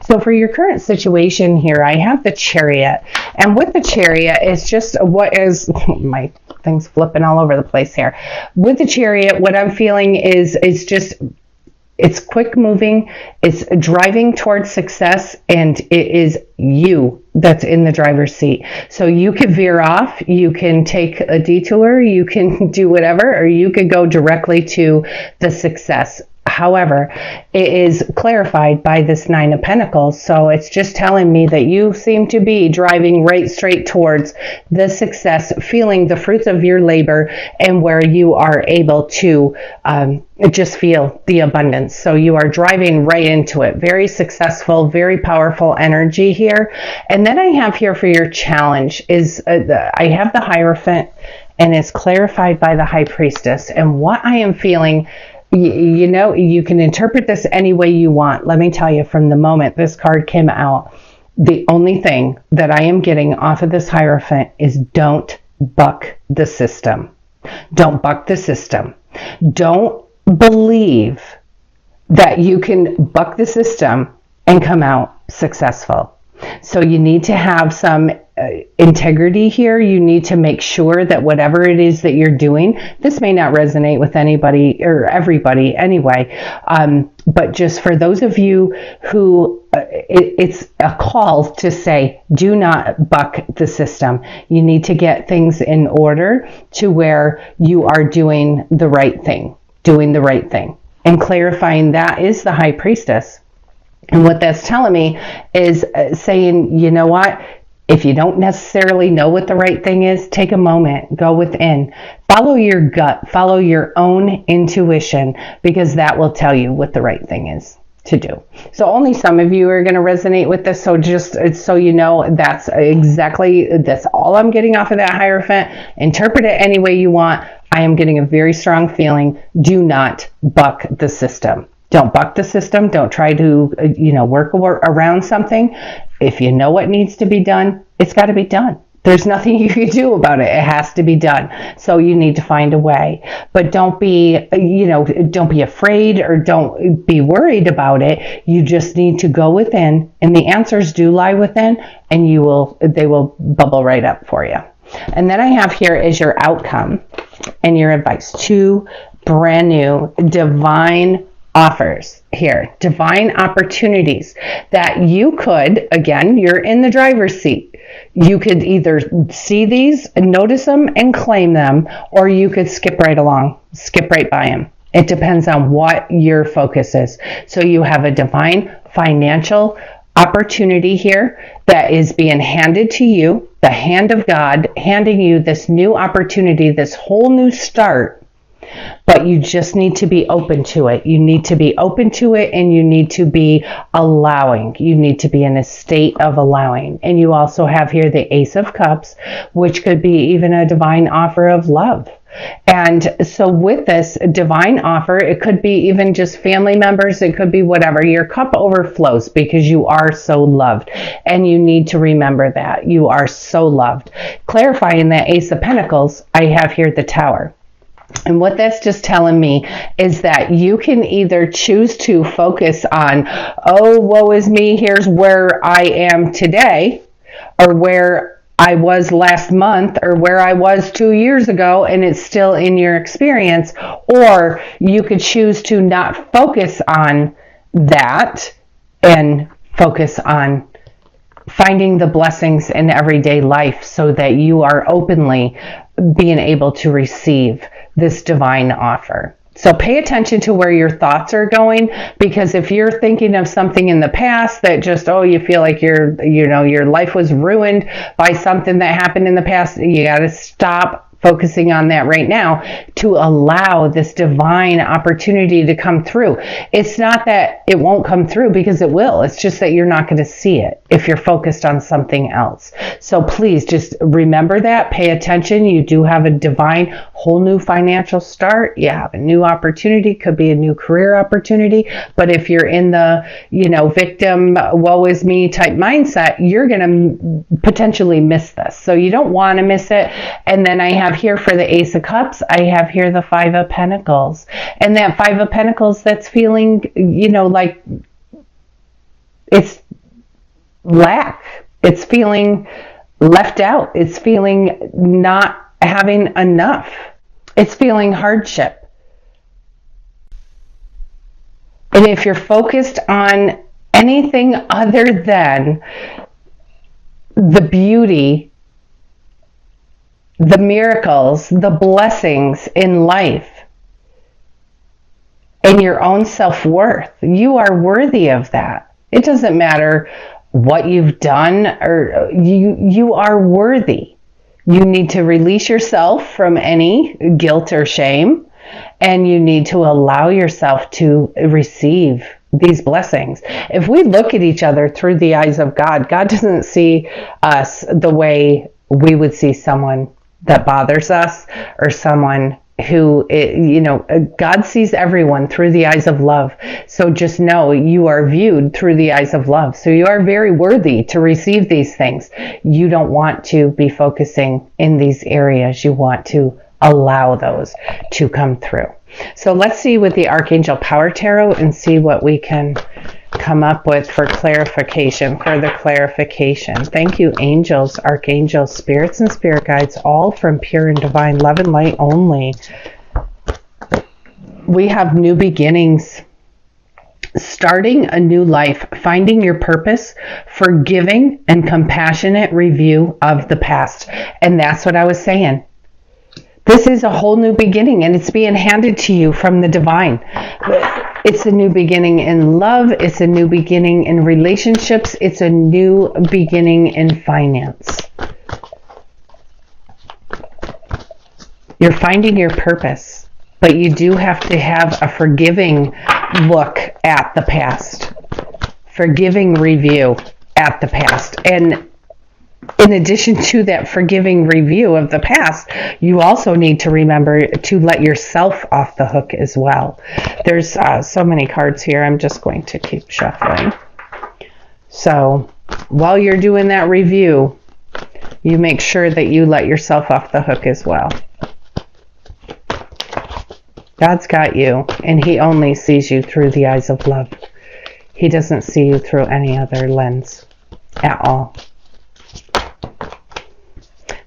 So for your current situation here, I have the Chariot. And with the Chariot, it's just what is, my thing's flipping all over the place here. With the Chariot, what I'm feeling is it's quick moving, it's driving towards success, and it is you that's in the driver's seat. So you could veer off, you can take a detour, you can do whatever, or you could go directly to the success. However, it is clarified by this Nine of Pentacles, so it's just telling me that you seem to be driving right straight towards the success, feeling the fruits of your labor, and where you are able to just feel the abundance. So you are driving right into it. Very successful, very powerful energy here. And then I have here for your challenge is I have the Hierophant, and it's clarified by the High Priestess. And what I am feeling, you know, you can interpret this any way you want. Let me tell you, from the moment this card came out, the only thing that I am getting off of this Hierophant is don't buck the system. Don't buck the system. Don't believe that you can buck the system and come out successful. So you need to have some integrity here. You need to make sure that whatever it is that you're doing, this may not resonate with anybody or everybody anyway, but just for those of you who it's a call to say, do not buck the system. You need to get things in order to where you are doing the right thing, and clarifying that is the High Priestess. And what that's telling me is saying, you know what? If you don't necessarily know what the right thing is, take a moment, go within, follow your gut, follow your own intuition, because that will tell you what the right thing is to do. So only some of you are going to resonate with this. So just so you know, that's all I'm getting off of that Hierophant. Interpret it any way you want. I am getting a very strong feeling. Do not buck the system. Don't buck the system. Don't try to, work around something. If you know what needs to be done, it's got to be done. There's nothing you can do about it. It has to be done. So you need to find a way. But don't be afraid, or don't be worried about it. You just need to go within, and the answers do lie within, and they will bubble right up for you. And then I have here is your outcome and your advice. 2 brand new divine offers here, divine opportunities that you could, again, you're in the driver's seat. You could either see these and notice them and claim them, or you could skip right by them. It depends on what your focus is. So you have a divine financial opportunity here that is being handed to you, the hand of God handing you this new opportunity, this whole new start. But you just need to be open to it. You need to be open to it, and you need to be allowing. You need to be in a state of allowing. And you also have here the Ace of Cups, which could be even a divine offer of love. And so with this divine offer, it could be even just family members. It could be whatever. Your cup overflows because you are so loved. And you need to remember that. You are so loved. Clarifying that Ace of Pentacles, I have here the Tower. And what that's just telling me is that you can either choose to focus on, oh, woe is me, here's where I am today, or where I was last month, or where I was 2 years ago, and it's still in your experience. Or you could choose to not focus on that and focus on finding the blessings in everyday life, so that you are openly being able to receive this divine offer. So pay attention to where your thoughts are going, because if you're thinking of something in the past that just, you feel like your life was ruined by something that happened in the past, you got to stop focusing on that right now to allow this divine opportunity to come through. It's not that it won't come through, because it will. It's just that you're not going to see it if you're focused on something else. So please just remember that. Pay attention. You do have a divine, whole new financial start. You have a new opportunity. Could be a new career opportunity. But if you're in the, victim, woe is me type mindset, you're going to potentially miss this. So you don't want to miss it. And then I have here for the Ace of Cups, I have here the 5 of Pentacles. And that 5 of Pentacles, that's feeling, like it's lack. It's feeling left out. It's feeling not having enough. It's feeling hardship. And if you're focused on anything other than the beauty, the miracles, the blessings in life, and your own self-worth, you are worthy of that. It doesn't matter what you've done, or you are worthy. You need to release yourself from any guilt or shame, and you need to allow yourself to receive these blessings. If we look at each other through the eyes of God, God doesn't see us the way we would see someone that bothers us, or someone who, God sees everyone through the eyes of love. So just know you are viewed through the eyes of love. So you are very worthy to receive these things. You don't want to be focusing in these areas. You want to allow those to come through. So let's see with the Archangel Power Tarot and see what we can come up with for clarification, further clarification. Thank you, angels, archangels, spirits, and spirit guides, all from pure and divine love and light only. We have new beginnings, starting a new life, finding your purpose, forgiving and compassionate review of the past. And that's what I was saying. This is a whole new beginning, and it's being handed to you from the divine. It's a new beginning in love. It's a new beginning in relationships. It's a new beginning in finance. You're finding your purpose, but you do have to have a forgiving look at the past. Forgiving review at the past. And in addition to that forgiving review of the past, you also need to remember to let yourself off the hook as well. There's so many cards here. I'm just going to keep shuffling. So while you're doing that review, you make sure that you let yourself off the hook as well. God's got you, and He only sees you through the eyes of love. He doesn't see you through any other lens at all.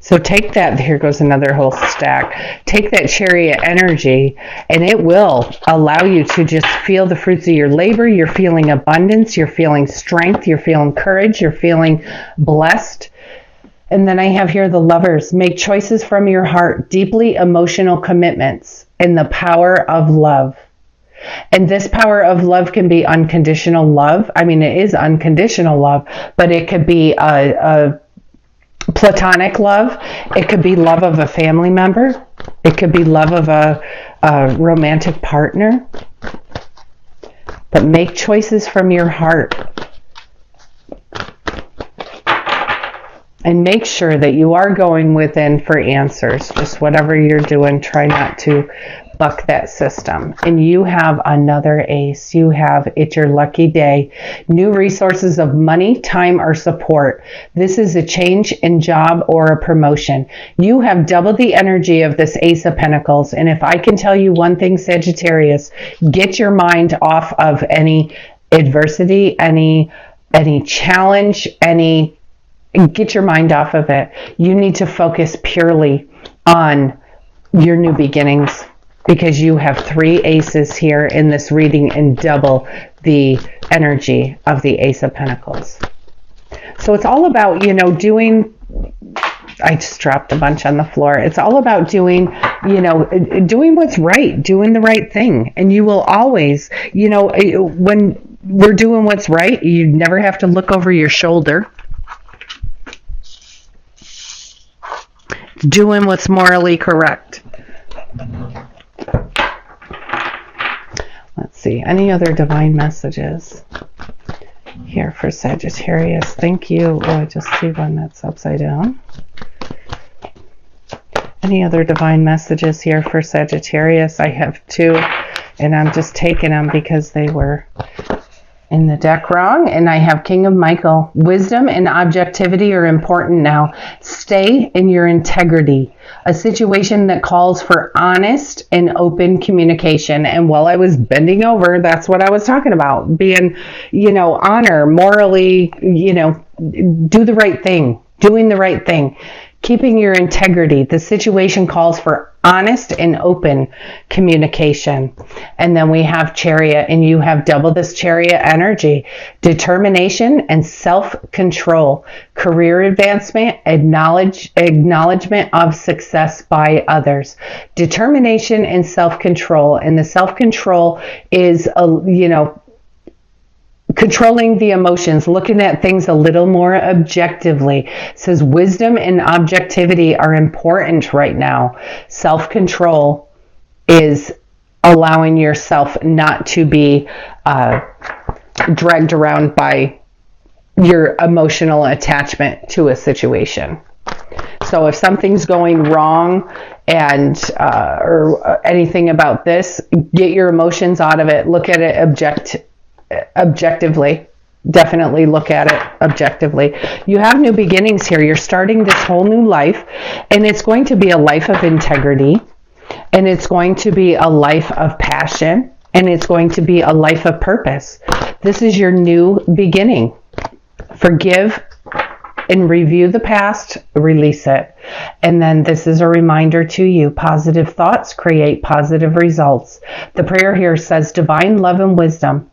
So take that, here goes another whole stack. Take that Chariot energy, and it will allow you to just feel the fruits of your labor. You're feeling abundance, you're feeling strength, you're feeling courage, you're feeling blessed. And then I have here the Lovers. Make choices from your heart, deeply emotional commitments, and the power of love. And this power of love can be unconditional love. I mean, it is unconditional love, but it could be a platonic love. It could be love of a family member. It could be love of a romantic partner. But make choices from your heart. And make sure that you are going within for answers. Just whatever you're doing, try not to buck that system. And you have another ace. You have, it's your lucky day. New resources of money, time, or support. This is a change in job or a promotion. You have double the energy of this Ace of Pentacles. And if I can tell you one thing, Sagittarius, get your mind off of any adversity, any challenge, get your mind off of it. You need to focus purely on your new beginnings, because you have 3 aces here in this reading and double the energy of the Ace of Pentacles. So it's all about, doing, I just dropped a bunch on the floor. It's all about doing what's right, doing the right thing. And you will always, when we're doing what's right, you never have to look over your shoulder. Doing what's morally correct. Let's see, any other divine messages here for Sagittarius? Thank you. Oh, I just see one that's upside down. Any other divine messages here for Sagittarius? I have 2, and I'm just taking them because they were in the deck wrong, and I have King of Michael. Wisdom and objectivity are important now. Stay in your integrity. A situation that calls for honest and open communication. And while I was bending over, that's what I was talking about. Being, honor, morally, do the right thing, doing the right thing. Keeping your integrity. The situation calls for honest and open communication. And then we have Chariot, and you have double this Chariot energy. Determination and self-control. Career advancement, acknowledgement of success by others. Determination and self-control. And the self-control is, controlling the emotions, looking at things a little more objectively. It says wisdom and objectivity are important right now. Self-control is allowing yourself not to be dragged around by your emotional attachment to a situation. So if something's going wrong and or anything about this, get your emotions out of it. Look at it objectively. Definitely look at it objectively. You have new beginnings here. You're starting this whole new life, and it's going to be a life of integrity, and it's going to be a life of passion, and it's going to be a life of purpose. This is your new beginning. Forgive and review the past, release it. And then this is a reminder to you, positive thoughts create positive results. The prayer here says, divine love and wisdom,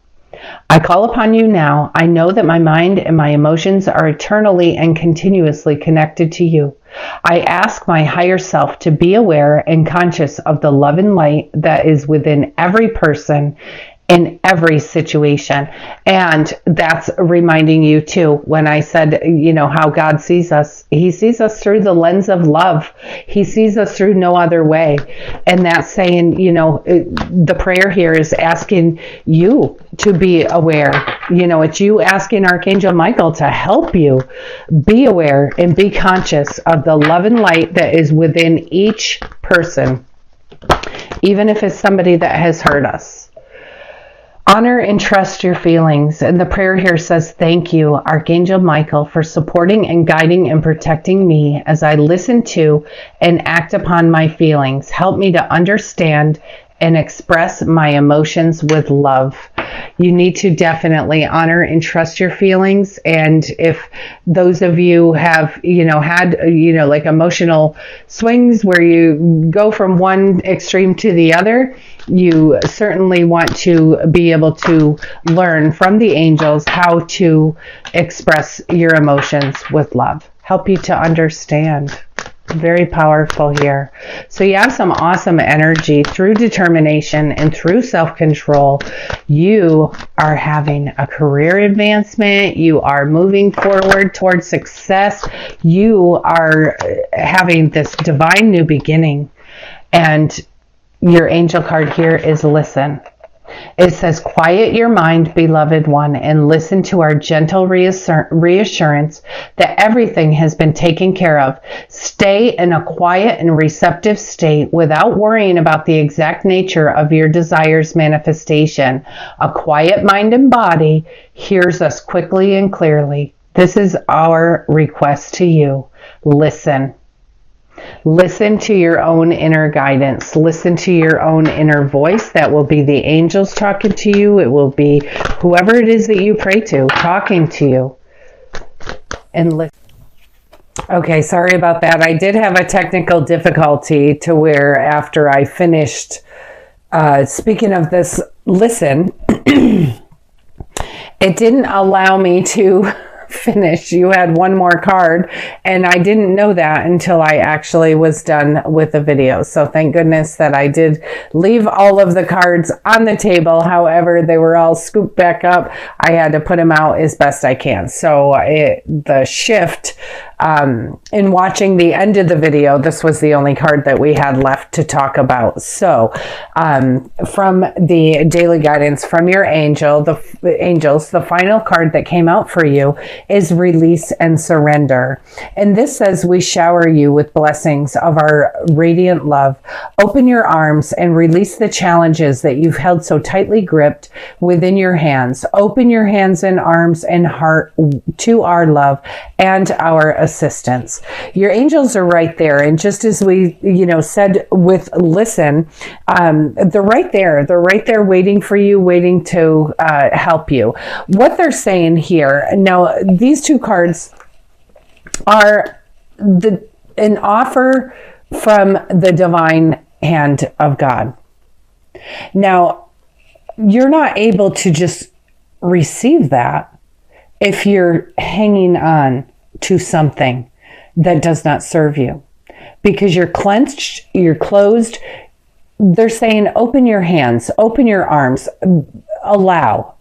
I call upon you now. I know that my mind and my emotions are eternally and continuously connected to you. I ask my higher self to be aware and conscious of the love and light that is within every person in every situation. And that's reminding you too, when I said, how God sees us, he sees us through the lens of love. He sees us through no other way. And that's saying, the prayer here is asking you to be aware. It's you asking Archangel Michael to help you be aware and be conscious of the love and light that is within each person, even if it's somebody that has hurt us. Honor and trust your feelings. And the prayer here says, thank you, Archangel Michael, for supporting and guiding and protecting me as I listen to and act upon my feelings. Help me to understand and express my emotions with love. You need to definitely honor and trust your feelings. And if those of you have, had, like emotional swings where you go from one extreme to the other, you certainly want to be able to learn from the angels how to express your emotions with love. Help you to understand. Very powerful here. So you have some awesome energy through determination and through self-control. You are having a career advancement. You are moving forward towards success. You are having this divine new beginning. And your angel card here is listen. It says, quiet your mind, beloved one, and listen to our gentle reassurance that everything has been taken care of. Stay in a quiet and receptive state without worrying about the exact nature of your desire's manifestation. A quiet mind and body hears us quickly and clearly. This is our request to you. Listen. Listen to your own inner guidance. Listen to your own inner voice. That will be the angels talking to you. It will be whoever it is that you pray to talking to you. And listen. Okay, sorry about that. I did have a technical difficulty to where after I finished speaking of this, listen, it didn't allow me to finish. You had one more card, and I didn't know that until I actually was done with the video. So thank goodness that I did leave all of the cards on the table. However, they were all scooped back up. I had to put them out as best I can. So the shift in watching the end of the video, this was the only card that we had left to talk about. So from the daily guidance from your angels, the final card that came out for you is release and surrender. And this says, we shower you with blessings of our radiant love. Open your arms and release the challenges that you've held so tightly gripped within your hands. Open your hands and arms and heart to our love and our assistance. Your angels are right there. And just as we, said with listen, they're right there. They're right there waiting for you, waiting to help you. What they're saying here, now these two cards are an offer from the divine hand of God. Now, you're not able to just receive that if you're hanging on to something that does not serve you, because you're clenched, you're closed. They're saying, open your hands, open your arms,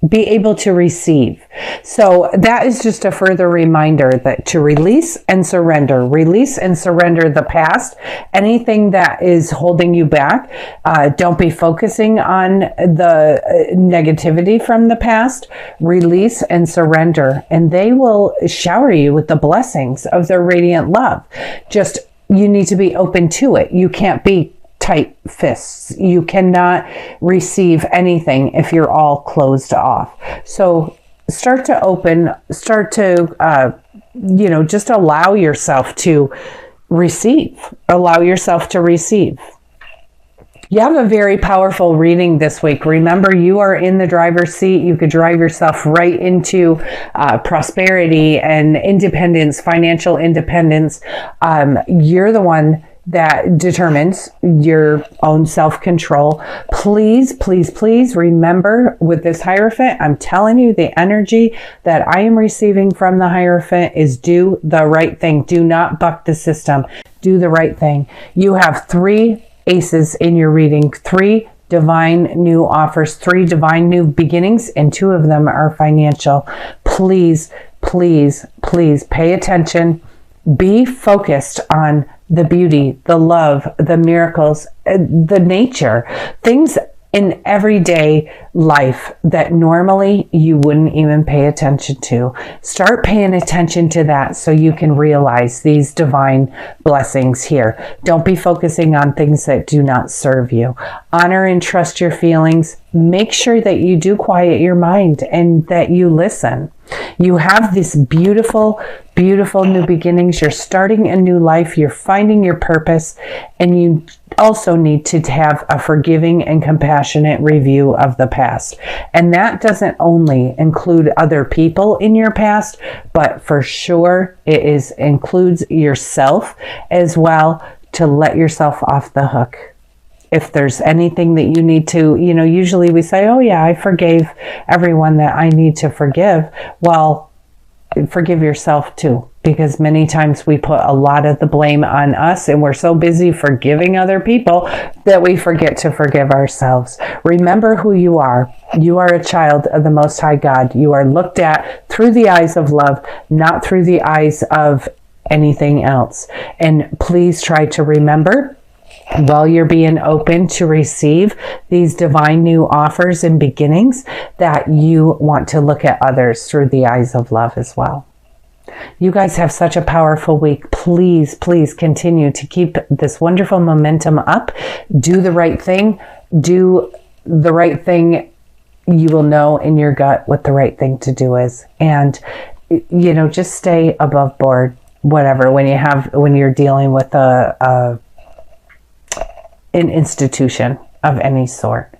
be able to receive. So that is just a further reminder that to release and surrender the past, anything that is holding you back. Don't be focusing on the negativity from the past. Release and surrender, and they will shower you with the blessings of their radiant love. Just, you need to be open to it. You can't be tight fists. You cannot receive anything if you're all closed off. So start to open, just allow yourself to receive. Allow yourself to receive. You have a very powerful reading this week. Remember, you are in the driver's seat. You could drive yourself right into prosperity and independence, financial independence. You're the one that determines your own self-control. Please, please, please remember with this Hierophant, I'm telling you, the energy that I am receiving from the Hierophant is do the right thing. Do not buck the system. Do the right thing. You have 3 aces in your reading, 3 divine new offers, 3 divine new beginnings, and 2 of them are financial. Please, please, please pay attention. Be focused on the beauty, the love, the miracles, the nature, things in everyday life that normally you wouldn't even pay attention to. Start paying attention to that so you can realize these divine blessings here. Don't be focusing on things that do not serve you. Honor and trust your feelings. Make sure that you do quiet your mind and that you listen. You have this beautiful, beautiful new beginnings. You're starting a new life. You're finding your purpose. And you also need to have a forgiving and compassionate review of the past. And that doesn't only include other people in your past, but for sure it includes yourself as well, to let yourself off the hook. If there's anything that you need to, usually we say, oh yeah, I forgave everyone that I need to forgive. Well, forgive yourself too, because many times we put a lot of the blame on us and we're so busy forgiving other people that we forget to forgive ourselves. Remember who you are. You are a child of the Most High God. You are looked at through the eyes of love, not through the eyes of anything else. And please try to remember, while you're being open to receive these divine new offers and beginnings, that you want to look at others through the eyes of love as well. You guys have such a powerful week. Please, please continue to keep this wonderful momentum up. Do the right thing. Do the right thing. You will know in your gut what the right thing to do is. And, just stay above board, whatever, when you're dealing with an institution of any sort.